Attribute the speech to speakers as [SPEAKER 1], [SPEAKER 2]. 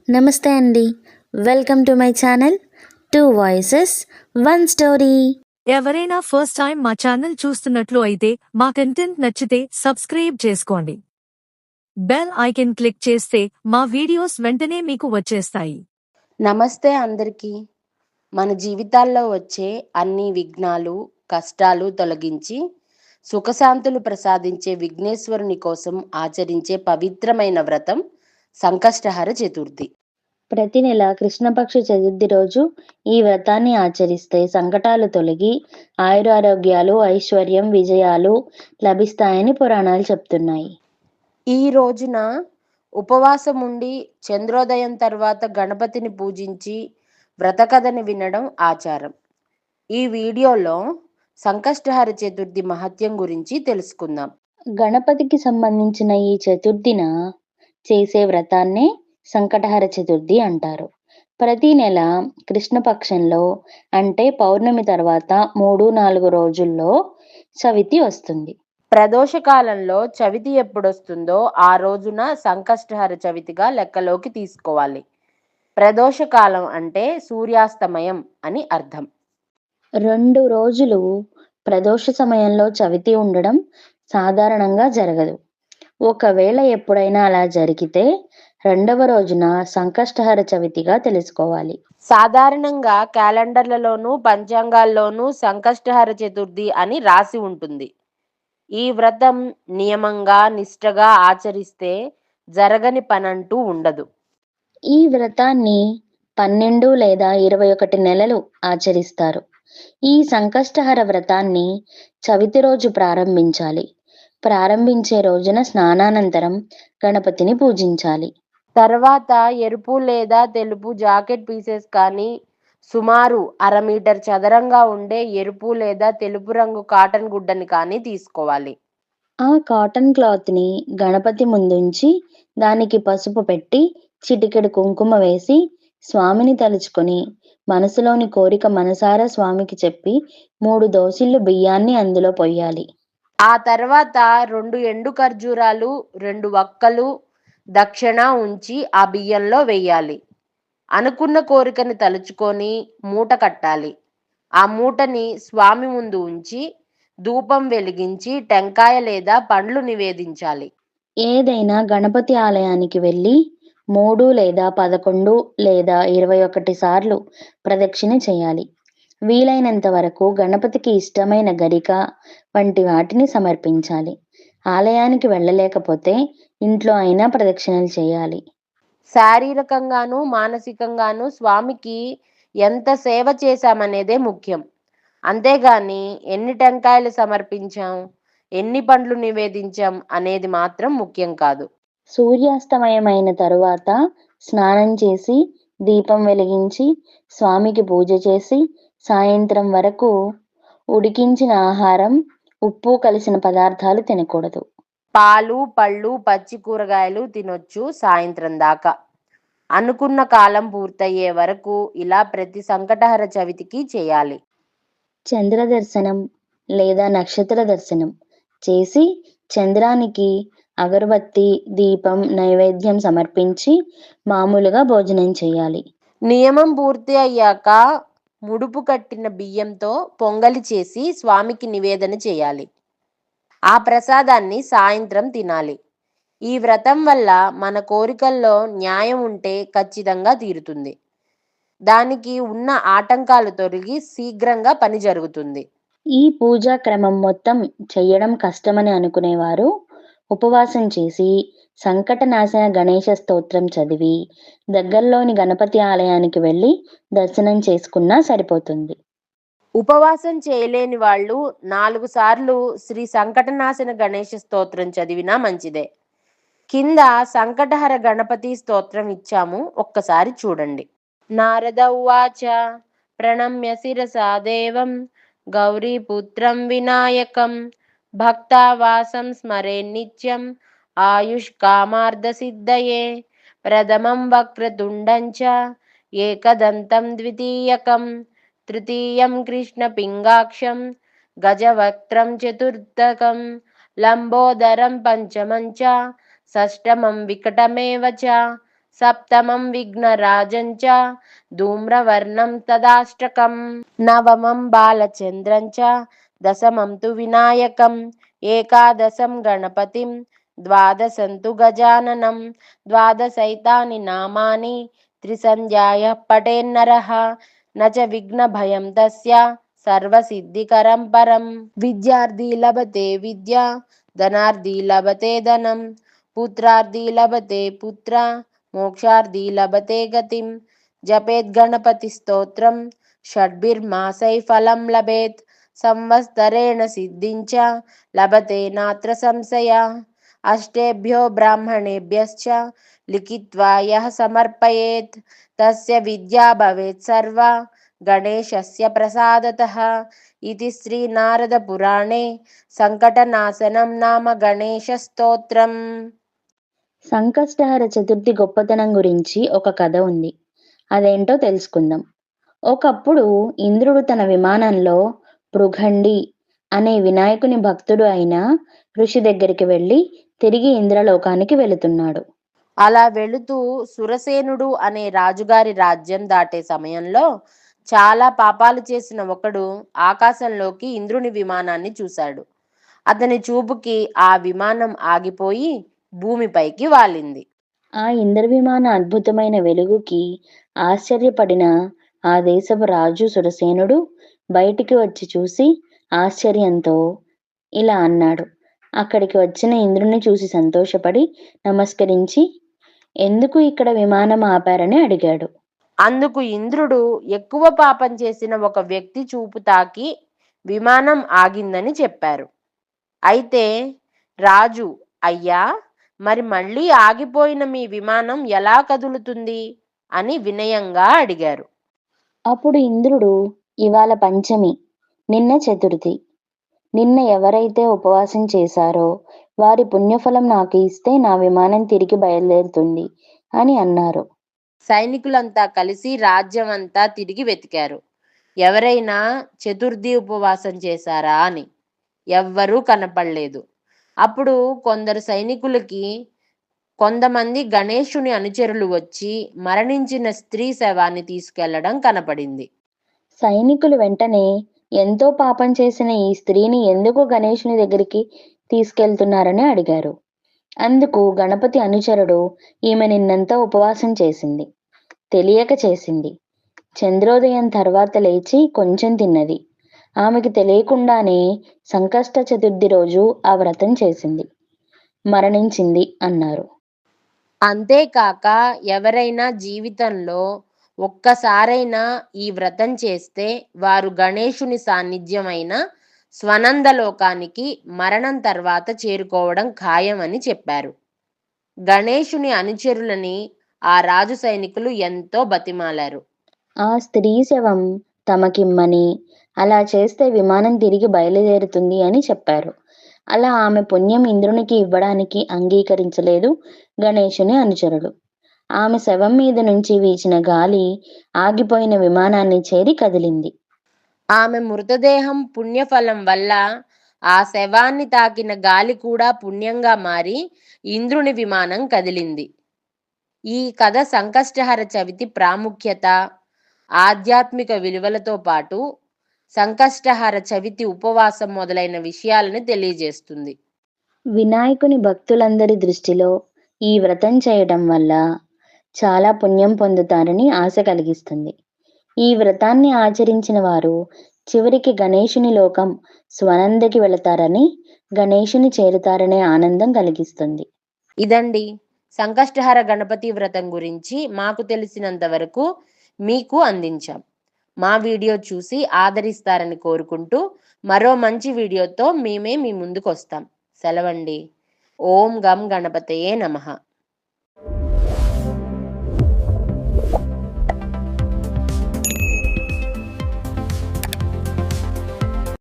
[SPEAKER 1] నమస్తే అండి. Welcome to my channel 2 voices 1 story.
[SPEAKER 2] ఎవరైనా ఫస్ట్ టైం మా ఛానల్ చూస్తున్నట్లు అయితే మా కంటెంట్ నచ్చితే సబ్స్క్రైబ్ చేసుకోండి. బెల్ ఐకాన్ క్లిక్ చేస్తే మా వీడియోస్ వెంటనే మీకు వచ్చేస్తాయి.
[SPEAKER 3] నమస్తే అందరికీ. మన జీవితాల్లో వచ్చే అన్ని విఘ్నాలు, కష్టాలు తొలగించి సుఖశాంతులు ప్రసాదించే విఘ్నేశ్వరుని కోసం ఆచరించే పవిత్రమైన వ్రతం సంకష్టహర చతుర్థి.
[SPEAKER 1] ప్రతి నెల కృష్ణపక్ష చతుర్థి రోజు ఈ వ్రతాన్ని ఆచరిస్తే సంకటాలు తొలగి ఆయురారోగ్యాలు, ఐశ్వర్యం, విజయాలు లభిస్తాయని పురాణాలు చెప్తున్నాయి.
[SPEAKER 3] ఈ రోజున ఉపవాసం ఉండి చంద్రోదయం తర్వాత గణపతిని పూజించి వ్రతకథని వినడం ఆచారం. ఈ వీడియోలో సంకష్టహర చతుర్థి మహత్యం గురించి తెలుసుకుందాం.
[SPEAKER 1] గణపతికి సంబంధించిన ఈ చతుర్థిన చేసే వ్రతాన్నే సంకటహర చతుర్థి అంటారు. ప్రతి నెల కృష్ణపక్షంలో అంటే పౌర్ణమి తర్వాత 3-4 రోజుల్లో చవితి వస్తుంది.
[SPEAKER 3] ప్రదోషకాలంలో చవితి ఎప్పుడొస్తుందో ఆ రోజున సంకష్టహర చవితిగా లెక్కలోకి తీసుకోవాలి. ప్రదోషకాలం అంటే సూర్యాస్తమయం అని అర్థం.
[SPEAKER 1] 2 రోజులు ప్రదోష సమయంలో చవితి ఉండడం సాధారణంగా జరగదు. ఒకవేళ ఎప్పుడైనా అలా జరిగితే 2వ రోజున సంకష్టహర చవితిగా తెలుసుకోవాలి.
[SPEAKER 3] సాధారణంగా క్యాలెండర్లలోనూ పంచాంగాల్లోనూ సంకష్టహర చతుర్థి అని రాసి ఉంటుంది. ఈ వ్రతం నియమంగా నిష్ఠగా ఆచరిస్తే జరగని పనంటూ ఉండదు.
[SPEAKER 1] ఈ వ్రతాన్ని 12 లేదా 21 నెలలు ఆచరిస్తారు. ఈ సంకష్టహర వ్రతాన్ని చవితి రోజు ప్రారంభించాలి. ప్రారంభించే రోజున స్నానానంతరం గణపతిని పూజించాలి.
[SPEAKER 3] తర్వాత ఎరుపు లేదా తెలుపు జాకెట్ పీసెస్ కానీ, సుమారు 1/2 మీటర్ చదరంగా ఉండే ఎరుపు లేదా తెలుపు రంగు కాటన్ గుడ్డని కానీ తీసుకోవాలి.
[SPEAKER 1] ఆ కాటన్ క్లాత్‌ని గణపతి ముందుంచి దానికి పసుపు పెట్టి చిటికెడు కుంకుమ వేసి స్వామిని తలుచుకొని మనసులోని కోరిక మనసారా స్వామికి చెప్పి 3 దోసిళ్ళు బియ్యాన్ని అందులో పొయ్యాలి.
[SPEAKER 3] ఆ తర్వాత 2 ఎండు ఖర్జూరాలు, 2 వక్కలు దక్షిణ ఉంచి ఆ బియ్యంలో వెయ్యాలి. అనుకున్న కోరికని తలుచుకొని మూట కట్టాలి. ఆ మూటని స్వామి ముందు ఉంచి ధూపం వెలిగించి టెంకాయ లేదా పండ్లు నివేదించాలి.
[SPEAKER 1] ఏదైనా గణపతి ఆలయానికి వెళ్ళి 3 లేదా 11 లేదా 21 సార్లు ప్రదక్షిణ చేయాలి. వీలైనంత వరకు గణపతికి ఇష్టమైన గరిక వంటి వాటిని సమర్పించాలి. ఆలయానికి వెళ్ళలేకపోతే ఇంట్లో అయినా ప్రదక్షిణలు చేయాలి.
[SPEAKER 3] శారీరకంగాను మానసికంగాను స్వామికి ఎంత సేవ చేశామనేదే ముఖ్యం. అంతేగాని ఎన్ని టెంకాయలు సమర్పించాం, ఎన్ని పండ్లు నివేదించాం అనేది మాత్రం ముఖ్యం కాదు.
[SPEAKER 1] సూర్యాస్తమయమైన తరువాత స్నానం చేసి దీపం వెలిగించి స్వామికి పూజ చేసి సాయంత్రం వరకు ఉడికించిన ఆహారం, ఉప్పు కలిసిన పదార్థాలు తినకూడదు.
[SPEAKER 3] పాలు, పళ్ళు, పచ్చి కూరగాయలు తినొచ్చు సాయంత్రం దాకా. అనుకున్న కాలం పూర్తయ్యే వరకు ఇలా ప్రతి సంకటహర చవితికి చేయాలి.
[SPEAKER 1] చంద్ర దర్శనం లేదా నక్షత్ర దర్శనం చేసి చంద్రానికి అగరబత్తి, దీపం, నైవేద్యం సమర్పించి మామూలుగా భోజనం చేయాలి.
[SPEAKER 3] నియమం పూర్తి అయ్యాక ముడుపు కట్టిన బియ్యంతో పొంగలి చేసి స్వామికి నివేదన చేయాలి. ఆ ప్రసాదాన్ని సాయంత్రం తినాలి. ఈ వ్రతం వల్ల మన కోరికల్లో న్యాయం ఉంటే ఖచ్చితంగా తీరుతుంది. దానికి ఉన్న ఆటంకాలు తొలగి శీఘ్రంగా పని జరుగుతుంది.
[SPEAKER 1] ఈ పూజా క్రమం మొత్తం చెయ్యడం కష్టమని అనుకునేవారు ఉపవాసం చేసి సంకటనాశన గణేశ స్తోత్రం చదివి దగ్గరలోని గణపతి ఆలయానికి వెళ్ళి దర్శనం చేసుకున్నా సరిపోతుంది.
[SPEAKER 3] ఉపవాసం చేయలేని వాళ్ళు 4 సార్లు శ్రీ సంకటనాశన గణేశ స్తోత్రం చదివినా మంచిదే. కింద సంకటహర గణపతి స్తోత్రం ఇచ్చాము, ఒక్కసారి చూడండి. నారద ఉవాచ ప్రణమ్య శిరసా దేవం గౌరీపుత్రం వినాయకం భక్తావాసం స్మరే నిత్యం ఆయుష్కామార్థ సిద్ధయే ప్రథమం వక్రతుండంచ ఏకదంతం ద్వితీయకం తృతీయం కృష్ణపింగాక్షం గజవక్త్రం చతుర్థకం లంబోదరం పంచమం చ షష్టమం వికటమేవ చ సప్తమం విఘ్నరాజం చ ధూమ్రవర్ణం తదాష్టకం నవమం బాలచంద్రం చ దశమం తు వినాయకం ఏకాదశం గణపతిం ద్వాదశం తు గజాననం ద్వాదశైతాని నామాని త్రిసంధ్యాయః పఠేన్నరః నచ విఘ్నభయం తస్య సర్వసిద్ధికరం పరం. విద్యార్థి లభతే విద్య, ధనార్థి లభతే ధనం, పుత్రార్థి లభతే పుత్ర, మోక్షార్థి లభతే గతిం. జపేత్ గణపతి స్తోత్రం షడ్భిర్మాసై ఫలం లభేత్. సంవత్సరేణ సిద్ధించ లభతే నాత్ర సంశయ. అష్టేభ్యో బ్రాహ్మణేభ్యశ్చ లిఖిత్వా యః సమర్పయేత్ తస్య విద్యా భవేత్ సర్వా గణేశస్య ప్రసాదతః. ఇది శ్రీ నారద పురాణే సంకటనాశనం నామ గణేశ స్తోత్రం.
[SPEAKER 1] సంకష్టహర చతుర్థి గొప్పతనం గురించి ఒక కథ ఉంది. అదేంటో తెలుసుకుందాం. ఒకప్పుడు ఇంద్రుడు తన విమానంలో భృగండి అనే వినాయకుని భక్తుడు అయిన ఋషి దగ్గరికి వెళ్ళి తిరిగి ఇంద్రలోకానికి వెళుతున్నాడు.
[SPEAKER 3] అలా వెళుతూ సురసేనుడు అనే రాజుగారి రాజ్యం దాటే సమయంలో చాలా పాపాలు చేసిన ఒకడు ఆకాశంలోకి ఇంద్రుని విమానాన్ని చూశాడు. అతని చూపుకి ఆ విమానం ఆగిపోయి భూమిపైకి వాలింది.
[SPEAKER 1] ఆ ఇంద్ర విమాన అద్భుతమైన వెలుగుకి ఆశ్చర్యపడిన ఆ దేశపు రాజు సురసేనుడు బయటికి వచ్చి చూసి ఆశ్చర్యంతో ఇలా అన్నాడు. అక్కడికి వచ్చిన ఇంద్రుని చూసి సంతోషపడి నమస్కరించి ఎందుకు ఇక్కడ విమానం ఆపారని అడిగాడు.
[SPEAKER 3] అందుకు ఇంద్రుడు ఎక్కువ పాపం చేసిన ఒక వ్యక్తి చూపు తాకి విమానం ఆగిందని చెప్పారు. అయితే రాజు, అయ్యా, మరి మళ్ళీ ఆగిపోయిన మీ విమానం ఎలా కదులుతుంది అని వినయంగా అడిగారు.
[SPEAKER 1] అప్పుడు ఇంద్రుడు, ఇవాళ పంచమి, నిన్న చతుర్థి. నిన్న ఎవరైతే ఉపవాసం చేశారో వారి పుణ్యఫలం నాకు ఇస్తే నా విమానం తిరిగి బయలుదేరుతుంది అని అన్నారు.
[SPEAKER 3] సైనికులంతా కలిసి రాజ్యం అంతా తిరిగి వెతికారు. ఎవరైనా చతుర్థి ఉపవాసం చేశారా అని. ఎవ్వరూ కనపడలేదు. అప్పుడు కొందరు సైనికులకి కొంతమంది గణేశుని అనుచరులు వచ్చి మరణించిన స్త్రీ శవాన్ని తీసుకెళ్లడం కనపడింది.
[SPEAKER 1] సైనికులు వెంటనే ఎంతో పాపం చేసిన ఈ స్త్రీని ఎందుకు గణేశుని దగ్గరికి తీసుకెళ్తున్నారని అడిగారు. అందుకు గణపతి అనుచరుడు, ఈమె నిన్నంతా ఉపవాసం చేసింది, తెలియక చేసింది. చంద్రోదయం తర్వాత లేచి కొంచెం తిన్నది. ఆమెకి తెలియకుండానే సంకష్ట చతుర్థి రోజు ఆ వ్రతం చేసింది, మరణించింది అన్నారు.
[SPEAKER 3] అంతేకాక ఎవరైనా జీవితంలో ఒక్కసారైనా ఈ వ్రతం చేస్తే వారు గణేశుని సాన్నిధ్యమైన స్వనందలోకానికి మరణం తర్వాత చేరుకోవడం ఖాయం అని చెప్పారు. గణేశుని అనుచరులని ఆ రాజు సైనికులు ఎంతో బతిమాలారు.
[SPEAKER 1] ఆ స్త్రీ శవం తమకిమ్మని, అలా చేస్తే విమానం తిరిగి బయలుదేరుతుంది అని చెప్పారు. అలా ఆమె పుణ్యం ఇంద్రునికి ఇవ్వడానికి అంగీకరించలేదు గణేశుని అనుచరులు. ఆమె శవం మీద నుంచి వీచిన గాలి ఆగిపోయిన విమానాన్ని చేరి కదిలింది.
[SPEAKER 3] ఆమె మృతదేహం పుణ్యఫలం వల్ల ఆ శవాన్ని తాకిన గాలి కూడా పుణ్యంగా మారి ఇంద్రుని విమానం కదిలింది. ఈ కథ సంకష్టహర చవితి ప్రాముఖ్యత, ఆధ్యాత్మిక విలువలతో పాటు సంకష్టహర చవితి ఉపవాసం మొదలైన విషయాలను తెలియజేస్తుంది.
[SPEAKER 1] వినాయకుని భక్తులందరి దృష్టిలో ఈ వ్రతం చేయడం వల్ల చాలా పుణ్యం పొందుతారని ఆశ కలిగిస్తుంది. ఈ వ్రతాన్ని ఆచరించిన వారు చివరికి గణేశుని లోకం స్వనందకి వెళతారని, గణేశుని చేరుతారనే ఆనందం కలిగిస్తుంది.
[SPEAKER 3] ఇదండి సంకష్టహర గణపతి వ్రతం గురించి మాకు తెలిసినంత వరకు మీకు అందించాం. మా వీడియో చూసి ఆదరిస్తారని కోరుకుంటూ మరో మంచి వీడియోతో మీ ముందుకు వస్తాం. సెలవండి. ఓం గం గణపతయే నమః.